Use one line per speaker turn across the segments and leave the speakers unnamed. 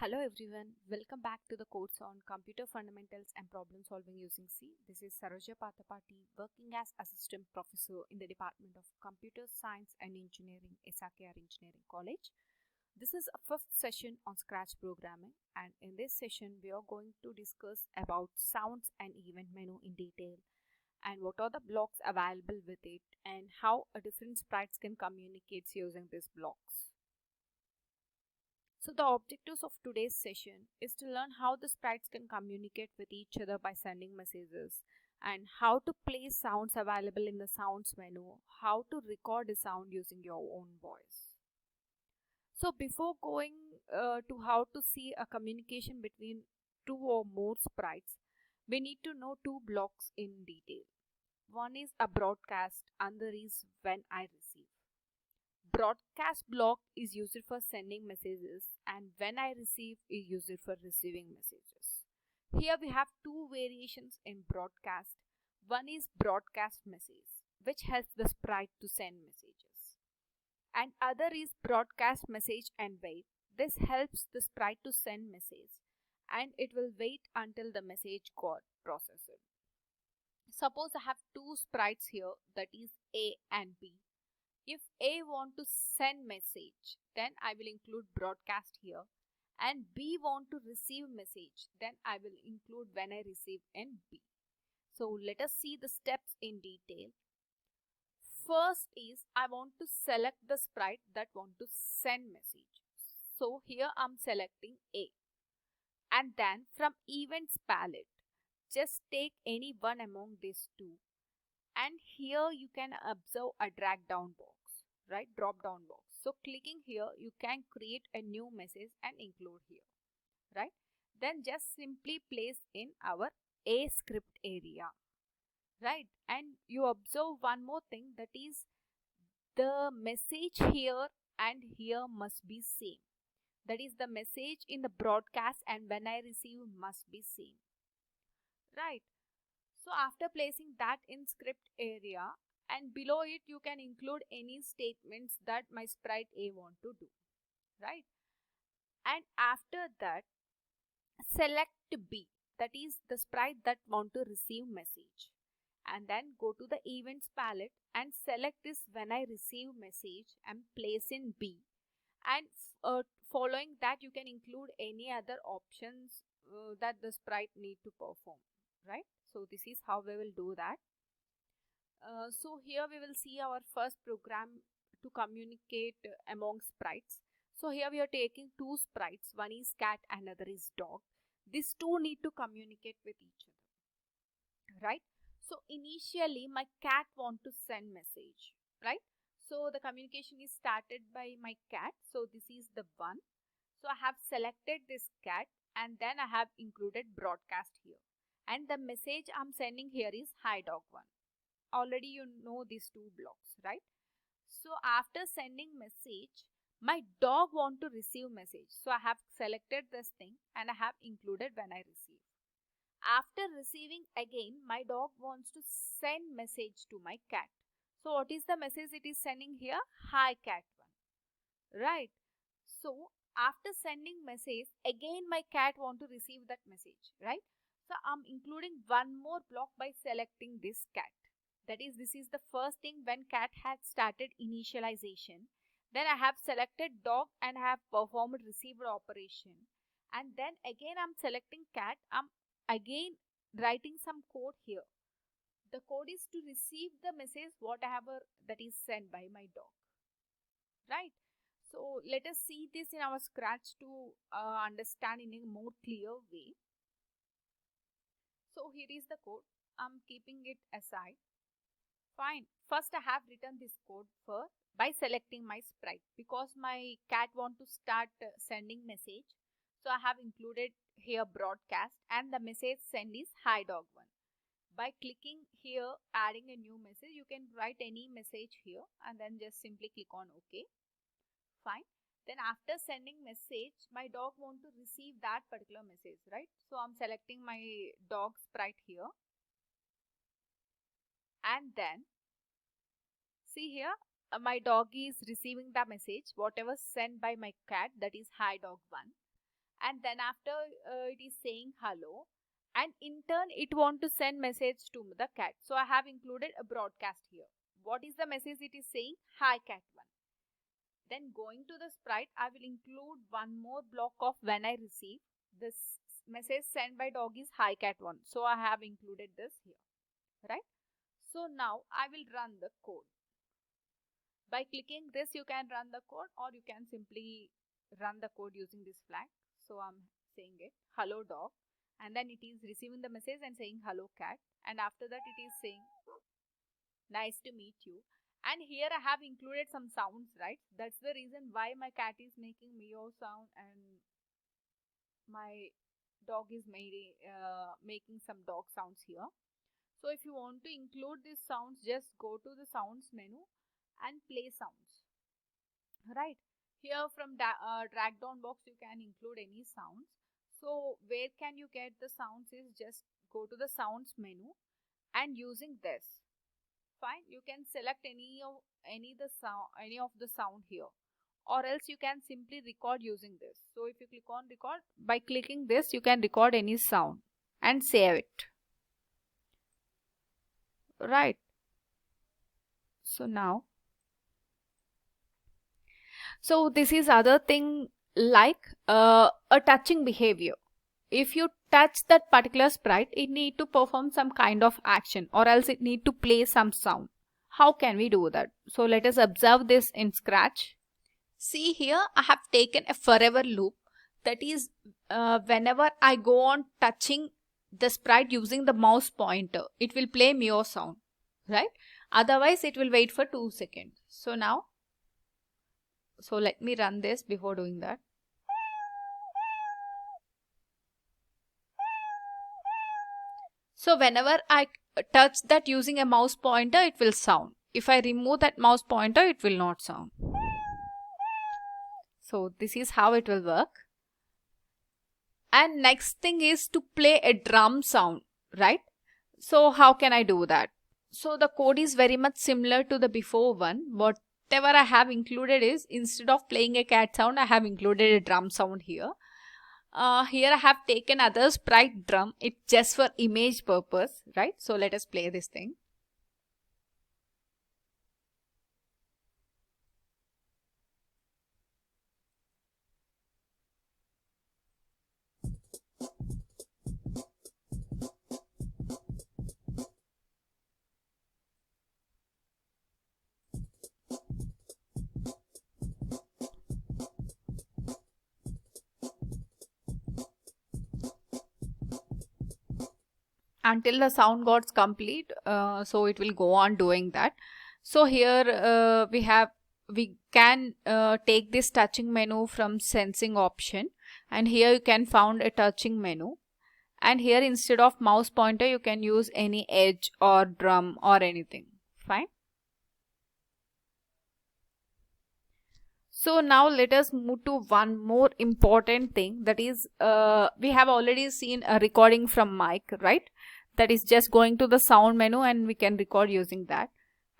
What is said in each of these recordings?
Hello everyone, welcome back to the course on Computer Fundamentals and Problem Solving using C. This is Saroja Pathapati, working as Assistant Professor in the Department of Computer Science and Engineering, SRKR Engineering College. This is a fifth session on Scratch programming, and in this session we are going to discuss about sounds and event menu in detail, and what are the blocks available with it, and how a different sprites can communicate using these blocks. So the objectives of today's session is to learn how the sprites can communicate with each other by sending messages, and how to play sounds available in the sounds menu, how to record a sound using your own voice. So before going to how to see a communication between two or more sprites, we need to know two blocks in detail. One is a broadcast, other is when I receive. Broadcast block is used for sending messages, and when I receive is used for receiving messages. Here we have two variations in broadcast. One is broadcast message, which helps the sprite to send messages, and other is broadcast message and wait. This helps the sprite to send message, and it will wait until the message got processed. Suppose I have two sprites here, that is A and B. If A want to send message, then I will include broadcast here, and B want to receive message, then I will include when I receive in B. So let us see the steps in detail. First is I want to select the sprite that want to send message. So here I'm selecting A, and then from events palette, just take any one among these two, and here you can observe a drag down box, right, drop down box. So clicking here, you can create a new message and include here, right. Then just simply place in our A script area, right. And you observe one more thing, that is the message here and here must be same. That is the message in the broadcast and when I receive must be same, right. So after placing that in script area, and below it you can include any statements that my sprite A want to do, right. And after that, select B, that is the sprite that want to receive message, and then go to the events palette and select this when I receive message and place in B. And following that, you can include any other options that the sprite need to perform, right. So this is how we will do that. So here we will see our first program to communicate among sprites. So here we are taking two sprites, one is cat, another is dog. These two need to communicate with each other, right. So initially my cat want to send message, right. So the communication is started by my cat. So this is the one. So I have selected this cat, and then I have included broadcast here, and the message I'm sending here is hi dog one. Already you know these two blocks, right. So after sending message, my dog want to receive message. So I have selected this thing and I have included when I receive. After receiving again, my dog wants to send message to my cat. So what is the message it is sending here? Hi cat one, right. So after sending message, again my cat want to receive that message, right. So I'm including one more block by selecting this cat. That is, this is the first thing when cat had started initialization. Then I have selected dog and I have performed receiver operation. And then again I'm selecting cat. I'm again writing some code here. The code is to receive the message whatever that is sent by my dog, right. So let us see this in our Scratch to understand in a more clear way. So here is the code. I'm keeping it aside. Fine. First I have written this code first by selecting my sprite, because my cat want to start sending message. So I have included here broadcast, and the message send is hi dog one. By clicking here, adding a new message, you can write any message here and then just simply click on OK. Fine. Then after sending message, my dog want to receive that particular message, right. So I'm selecting my dog sprite here, and then see here, my dog is receiving the message whatever sent by my cat, that is hi dog one. and then after it is saying hello, and in turn it want to send message to the cat. So I have included a broadcast here. What is the message it is saying? Hi cat1. Then going to the sprite, I will include one more block of when I receive this message sent by dog is hi cat1. So I have included this here, right? So now I will run the code. By clicking this, you can run the code, or you can simply run the code using this flag. So I'm saying it, hello dog, and then it is receiving the message and saying hello cat, and after that it is saying nice to meet you. And here I have included some sounds, right? That's the reason why my cat is making meow sound and my dog is making some dog sounds here. So if you want to include these sounds, just go to the sounds menu and play sounds, right? Here from drag down box you can include any sounds. So where can you get the sounds is just go to the sounds menu, and using this, fine, you can select any of the sound here, or else you can simply record using this. So if you click on record, by clicking this you can record any sound and save it, right? So now, so this is other thing like a touching behavior. If you touch that particular sprite, it need to perform some kind of action, or else it need to play some sound. How can we do that? So let us observe this in Scratch. See here, I have taken a forever loop. That is, whenever I go on touching the sprite using the mouse pointer, it will play meow sound, right? Otherwise, it will wait for 2 seconds. So now, so let me run this before doing that. So whenever I touch that using a mouse pointer, it will sound. If I remove that mouse pointer, it will not sound. So this is how it will work. And next thing is to play a drum sound, right? So how can I do that? So the code is very much similar to the before one. Whatever I have included is, instead of playing a cat sound, I have included a drum sound here. Here I have taken other sprite drum. It's just for image purpose, right? So let us play this thing. Until the sound got complete, so it will go on doing that. So here we can take this touching menu from sensing option, and here you can found a touching menu, and here instead of mouse pointer you can use any edge or drum or anything, fine. So now let us move to one more important thing, that is we have already seen a recording from mic, right? That is just going to the sound menu and we can record using that.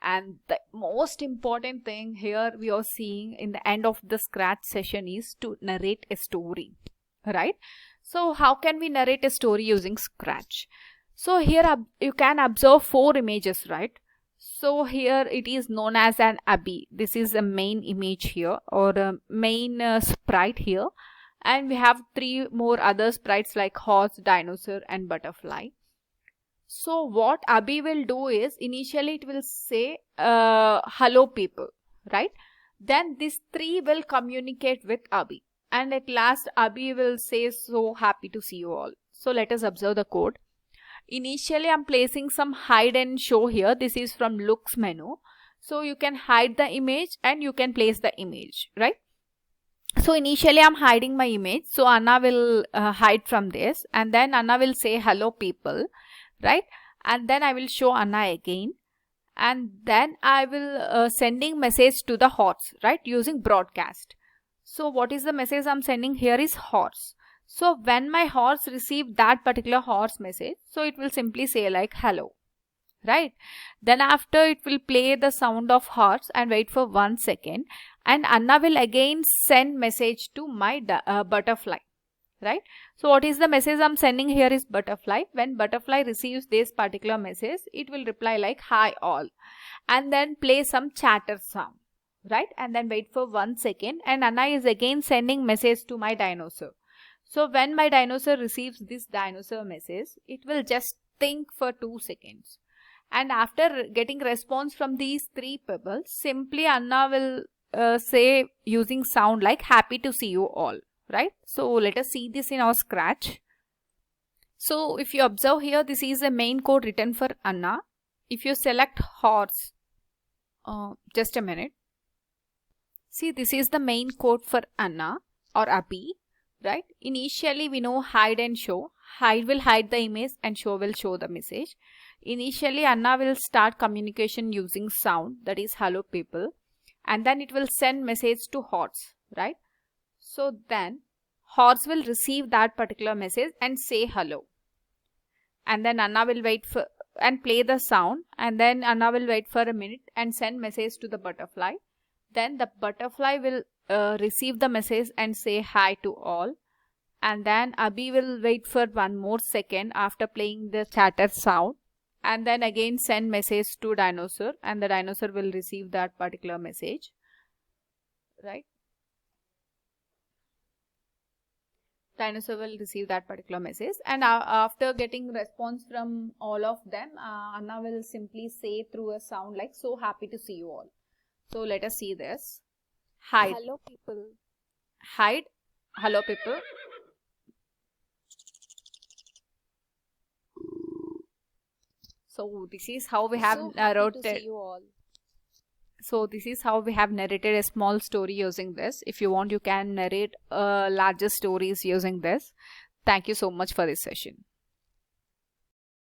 And the most important thing here we are seeing in the end of the Scratch session is to narrate a story, right? So how can we narrate a story using Scratch? So here you can observe 4 images, right? So here it is known as an Abby. This is a main image here, or a main sprite here. And we have 3 more other sprites like horse, dinosaur and butterfly. So what Abby will do is, initially it will say hello people, right? Then these 3 will communicate with Abby, and at last Abby will say so happy to see you all. So let us observe the code. Initially I'm placing some hide and show here. This is from looks menu. So you can hide the image and you can place the image, right? So initially I'm hiding my image. So Anna will hide from this, and then Anna will say hello people, right? And then I will show Anna again, and then I will sending message to the horse, right, using broadcast. So what is the message I'm sending here is horse. So when my horse receive that particular horse message, so it will simply say like hello, right? Then after it will play the sound of horse and wait for 1 second, and Anna will again send message to my butterfly, right? So what is the message I'm sending here is butterfly. When butterfly receives this particular message, it will reply like hi all, and then play some chatter sound, right? And then wait for 1 second, and Anna is again sending message to my dinosaur. So when my dinosaur receives this dinosaur message, it will just think for 2 seconds. And after getting response from these 3 pebbles, simply Anna will say using sound like happy to see you all, right? So let us see this in our Scratch. So if you observe here, this is the main code written for Anna. If you select horse, just a minute. See, this is the main code for Anna or Abhi, right? Initially we know hide and show. Hide will hide the image and show will show the message. Initially Anna will start communication using sound, that is hello people, and then it will send message to horse, right? So then horse will receive that particular message and say hello, and then Anna will wait for and play the sound, and then Anna will wait for a minute and send message to the butterfly. Then the butterfly will receive the message and say hi to all, and then Abhi will wait for 1 more second after playing the chatter sound, and then again send message to dinosaur, and the dinosaur will receive that particular message, right? Dinosaur will receive that particular message, and after getting response from all of them, Anna will simply say through a sound like so happy to see you all. So let us see this. Hide.
Hello people.
Hide. Hello people. So this is how we have
So happy to
narrated.
see you all.
So this is how we have narrated a small story using this. If you want, you can narrate larger stories using this. Thank you so much for this session.